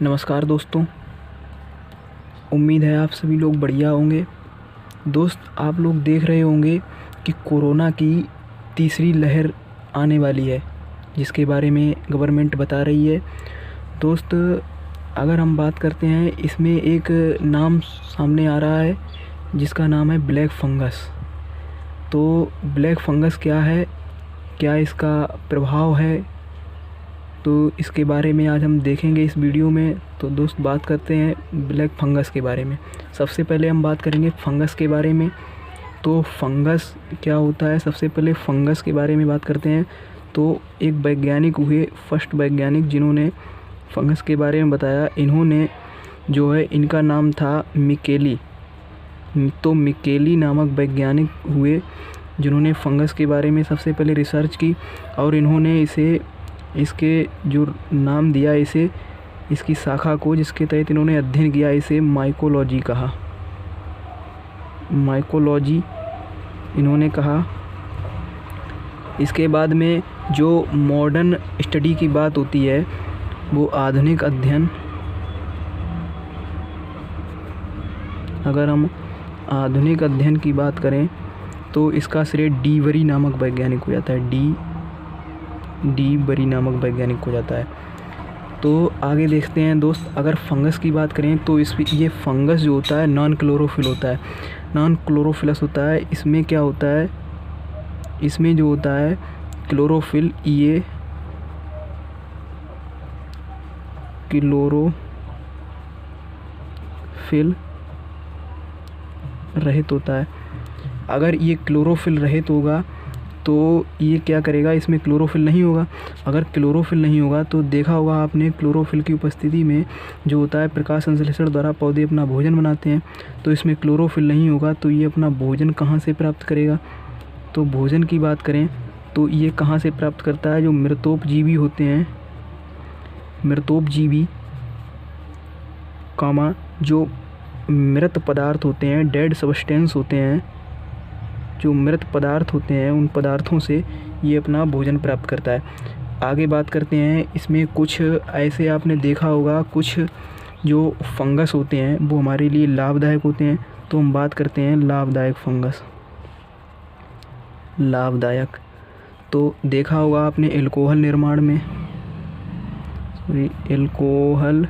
नमस्कार दोस्तों, उम्मीद है आप सभी लोग बढ़िया होंगे। दोस्त, आप लोग देख रहे होंगे कि कोरोना की तीसरी लहर आने वाली है, जिसके बारे में गवर्नमेंट बता रही है। दोस्त, अगर हम बात करते हैं, इसमें एक नाम सामने आ रहा है जिसका नाम है ब्लैक फंगस। तो ब्लैक फंगस क्या है, क्या इसका प्रभाव है, तो इसके बारे में आज हम देखेंगे इस वीडियो में। तो दोस्त, बात करते हैं ब्लैक फंगस के बारे में। सबसे पहले हम बात करेंगे फंगस के बारे में। तो फंगस क्या होता है, सबसे पहले फंगस के बारे में बात करते हैं। तो एक वैज्ञानिक हुए, फर्स्ट वैज्ञानिक जिन्होंने फंगस के बारे में बताया, इन्होंने जो है, इनका नाम था मिकेली। तो मिकेली नामक वैज्ञानिक हुए जिन्होंने फंगस के बारे में सबसे पहले रिसर्च की, और इन्होंने इसके जो नाम दिया, इसकी शाखा को जिसके तहत इन्होंने अध्ययन किया, इसे माइकोलॉजी कहा। माइकोलॉजी इन्होंने कहा। इसके बाद में जो मॉडर्न स्टडी की बात होती है, वो आधुनिक अध्ययन, अगर हम आधुनिक अध्ययन की बात करें तो इसका श्रेय डी बरी नामक वैज्ञानिक हो जाता है। डी बरी नामक वैज्ञानिक हो जाता है। तो आगे देखते हैं दोस्त, अगर फंगस की बात करें तो ये फंगस जो होता है नॉन क्लोरोफिल होता है, नॉन क्लोरोफिलस होता है। इसमें क्या होता है, इसमें जो होता है क्लोरोफिल, ये क्लोरोफिल रहित होता है। अगर ये क्लोरोफिल रहित होगा तो ये क्या करेगा, इसमें क्लोरोफिल नहीं होगा। अगर क्लोरोफिल नहीं होगा तो देखा होगा आपने, क्लोरोफिल की उपस्थिति में जो होता है प्रकाश संश्लेषण द्वारा पौधे अपना भोजन बनाते हैं। तो इसमें क्लोरोफिल नहीं होगा तो ये अपना भोजन कहाँ से प्राप्त करेगा। तो भोजन की बात करें तो ये कहाँ से प्राप्त करता है, जो मृतोपजीवी होते हैं, मृतोपजीवी कामा जो मृत पदार्थ होते हैं, डेड सब्सटेंस होते हैं, जो मृत पदार्थ होते हैं, उन पदार्थों से ये अपना भोजन प्राप्त करता है। आगे बात करते हैं, इसमें कुछ ऐसे आपने देखा होगा, कुछ जो फंगस होते हैं वो हमारे लिए लाभदायक होते हैं। तो हम बात करते हैं लाभदायक फंगस। लाभदायक तो देखा होगा आपने एल्कोहल निर्माण में, एल्कोहल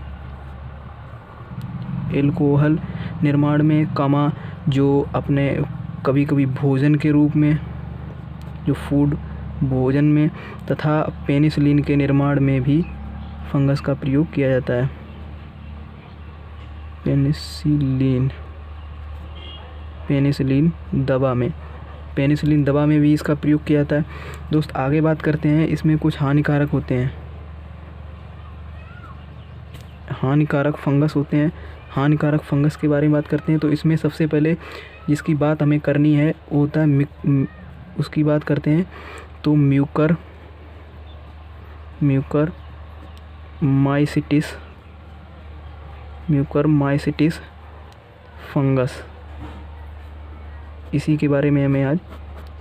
निर्माण में, कामा जो अपने कभी कभी भोजन के रूप में, जो फूड भोजन में, तथा पेनिसिलिन के निर्माण में भी फंगस का प्रयोग किया जाता है। पेनिसिलिन दवा में भी इसका प्रयोग किया जाता है। दोस्त, आगे बात करते हैं, इसमें कुछ हानिकारक होते हैं, हानिकारक फंगस होते हैं। हानिकारक फंगस के बारे में बात करते हैं तो इसमें सबसे पहले जिसकी बात हमें करनी है वो होता है उसकी बात करते हैं तो म्यूकर माइसिटिस फंगस, इसी के बारे में हमें आज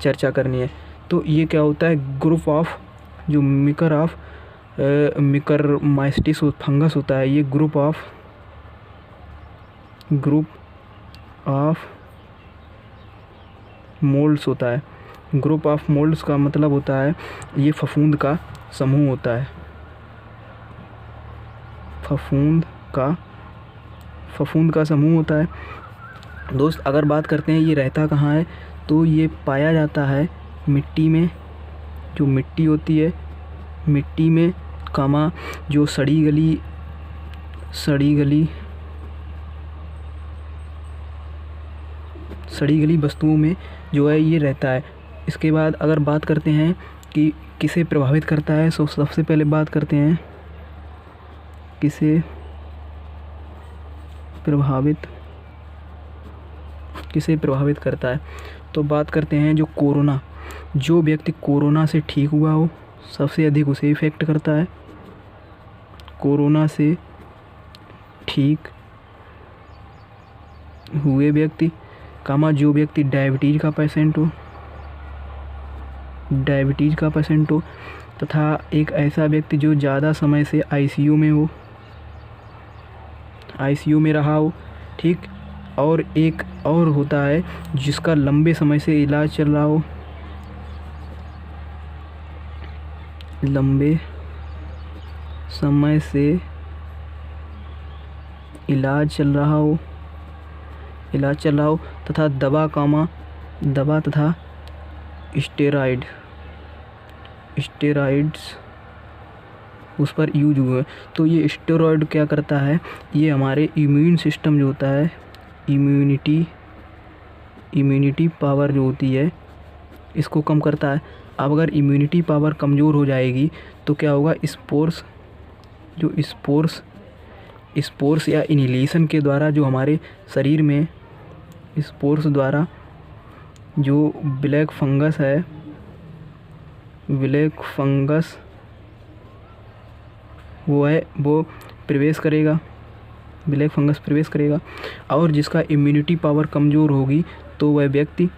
चर्चा करनी है। तो ये क्या होता है, ग्रुप ऑफ जो मिकर माइसिटिस फंगस होता है, ये ग्रुप ऑफ मोल्ड्स होता है। ग्रुप ऑफ मोल्ड्स का मतलब होता है ये फफूंद का समूह होता है। फफूंद का समूह होता है। दोस्त, अगर बात करते हैं ये रहता कहाँ है, तो ये पाया जाता है मिट्टी में, जो मिट्टी होती है, मिट्टी में, कामा जो सड़ी गली वस्तुओं में जो है ये रहता है। इसके बाद अगर बात करते हैं कि किसे प्रभावित करता है, तो सबसे पहले बात करते हैं किसे प्रभावित करता है। तो बात करते हैं जो व्यक्ति कोरोना से ठीक हुआ हो, सबसे अधिक उसे इफ़ेक्ट करता है। कोरोना से ठीक हुए व्यक्ति, कामा जो व्यक्ति डायबिटीज़ का पेशेंट हो, तथा एक ऐसा व्यक्ति जो ज़्यादा समय से आईसीयू में हो, आईसीयू में रहा हो, ठीक। और एक और होता है जिसका लंबे समय से इलाज चल रहा हो, लंबे समय से इलाज चल रहा हो तथा दवा तथा स्टेरॉइड्स उस पर यूज हुए। तो ये स्टेरॉइड क्या करता है, ये हमारे इम्यून सिस्टम जो होता है, इम्यूनिटी पावर जो होती है, इसको कम करता है। अब अगर इम्यूनिटी पावर कमज़ोर हो जाएगी तो क्या होगा, स्पोर्स या इनहेलेशन के द्वारा जो हमारे शरीर में स्पोर्स द्वारा जो ब्लैक फंगस वो प्रवेश करेगा, ब्लैक फंगस प्रवेश करेगा। और जिसका इम्यूनिटी पावर कमज़ोर होगी तो वह व्यक्ति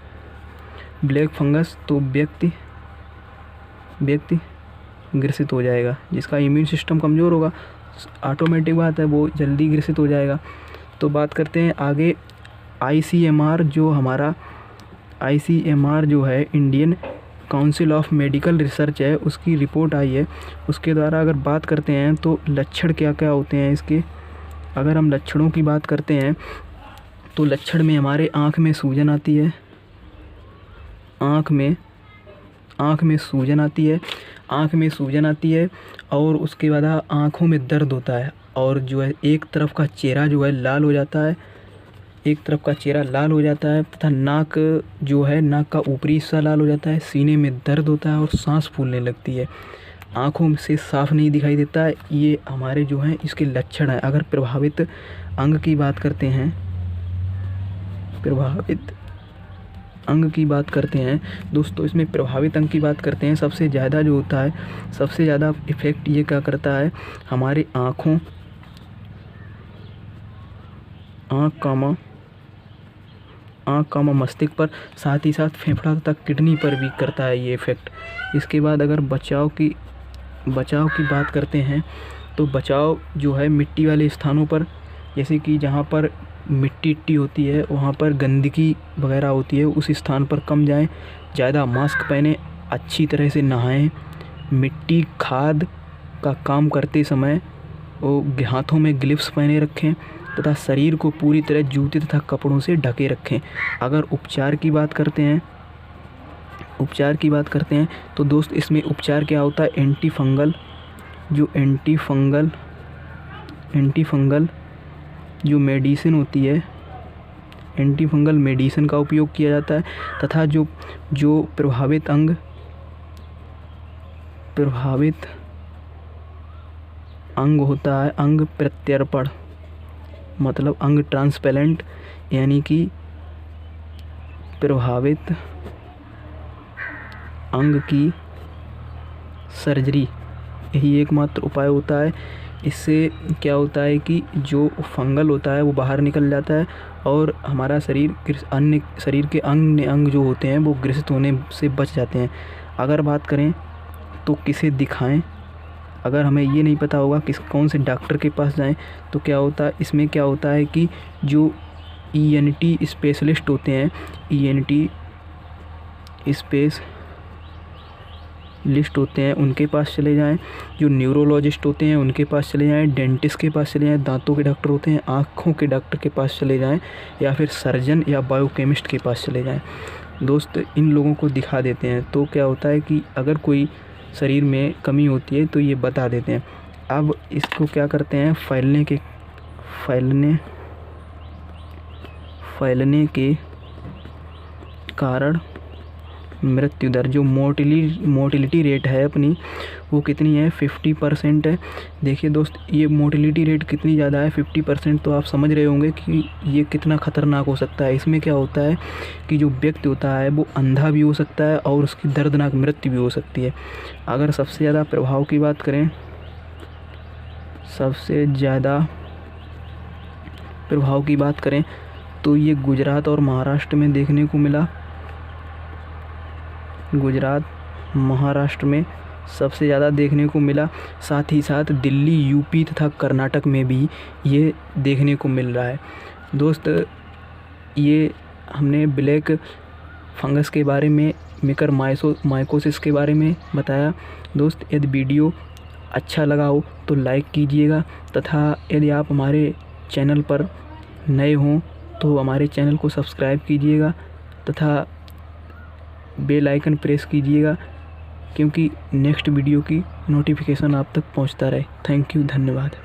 ग्रसित हो जाएगा। जिसका इम्यून सिस्टम कमज़ोर होगा, ऑटोमेटिक बात है, वो जल्दी ग्रसित हो जाएगा। तो बात करते हैं आगे आईसीएमआर जो है Indian council of medical research है, उसकी रिपोर्ट आई है। उसके द्वारा अगर बात करते हैं तो लक्षण क्या क्या होते हैं इसके। अगर हम लक्षणों की बात करते हैं तो लक्षण में हमारे आँख में सूजन आती है, आँख में सूजन आती है और उसके बाद आँखों में दर्द होता है, और जो है एक तरफ का चेहरा जो है लाल हो जाता है, तथा नाक का ऊपरी हिस्सा लाल हो जाता है, सीने में दर्द होता है और सांस फूलने लगती है, आँखों से साफ नहीं दिखाई देता है। ये हमारे जो हैं इसके लक्षण हैं। अगर प्रभावित अंग की बात करते हैं दोस्तों, इसमें प्रभावित अंग की बात करते हैं। सबसे ज़्यादा जो होता है, सबसे ज़्यादा इफ़ेक्ट ये क्या करता है, हमारे आँख मस्तिष्क पर, साथ ही साथ फेफड़ा तथा किडनी पर भी करता है ये इफ़ेक्ट। इसके बाद अगर बचाव की बात करते हैं तो बचाव जो है मिट्टी वाले स्थानों पर, जैसे कि जहाँ पर मिट्टी होती है, वहाँ पर गंदगी वगैरह होती है, उस स्थान पर कम जाएं, ज़्यादा मास्क पहने, अच्छी तरह से नहाएं, मिट्टी खाद का काम करते समय वो हाथों में ग्लव्स पहने रखें तथा शरीर को पूरी तरह जूते तथा कपड़ों से ढके रखें। अगर उपचार की बात करते हैं तो दोस्त इसमें उपचार क्या होता है, एंटीफंगल जो मेडिसिन होती है, एंटीफंगल मेडिसिन का उपयोग किया जाता है। तथा जो प्रभावित अंग होता है, अंग प्रत्यर्पण, मतलब अंग ट्रांसप्लांट, यानी कि प्रभावित अंग की सर्जरी, यही एकमात्र उपाय होता है। इससे क्या होता है कि जो फंगल होता है वो बाहर निकल जाता है और हमारा अन्य शरीर के अंग जो होते हैं वो ग्रसित होने से बच जाते हैं। अगर बात करें तो किसे दिखाएं, अगर हमें ये नहीं पता होगा कौन से डॉक्टर के पास जाएं, तो क्या होता है, इसमें क्या होता है कि जो ENT स्पेशलिस्ट होते हैं, ENT स्पेशलिस्ट होते हैं, उनके पास चले जाएं। जो न्यूरोलॉजिस्ट होते हैं उनके पास चले जाएं, डेंटिस्ट के पास चले जाएं, दांतों के डॉक्टर होते हैं, आँखों के डॉक्टर के पास चले जाएं, या फिर सर्जन या बायोकेमिस्ट के पास चले जाएं। दोस्त इन लोगों को दिखा देते हैं। तो क्या होता है कि अगर कोई शरीर में कमी होती है तो ये बता देते हैं। अब इसको क्या करते हैं, फैलने के कारण मृत्यु दर, जो मोर्टिलिटी रेट है अपनी, वो कितनी है, 50% है। देखिए दोस्त, ये मोर्टिलिटी रेट कितनी ज़्यादा है, 50%, तो आप समझ रहे होंगे कि ये कितना ख़तरनाक हो सकता है। इसमें क्या होता है कि जो व्यक्ति होता है वो अंधा भी हो सकता है और उसकी दर्दनाक मृत्यु भी हो सकती है। अगर सबसे ज़्यादा प्रभाव की बात करें, तो ये गुजरात और महाराष्ट्र में देखने को मिला। गुजरात महाराष्ट्र में सबसे ज़्यादा देखने को मिला। साथ ही साथ दिल्ली, यूपी तथा कर्नाटक में भी ये देखने को मिल रहा है। दोस्त, ये हमने ब्लैक फंगस के बारे में, माइकोसिस के बारे में बताया। दोस्त, यदि वीडियो अच्छा लगा हो तो लाइक कीजिएगा, तथा यदि आप हमारे चैनल पर नए हों तो हमारे चैनल को सब्सक्राइब कीजिएगा तथा बेल आइकन प्रेस कीजिएगा, क्योंकि नेक्स्ट वीडियो की नोटिफिकेशन आप तक पहुंचता रहे। थैंक यू, धन्यवाद।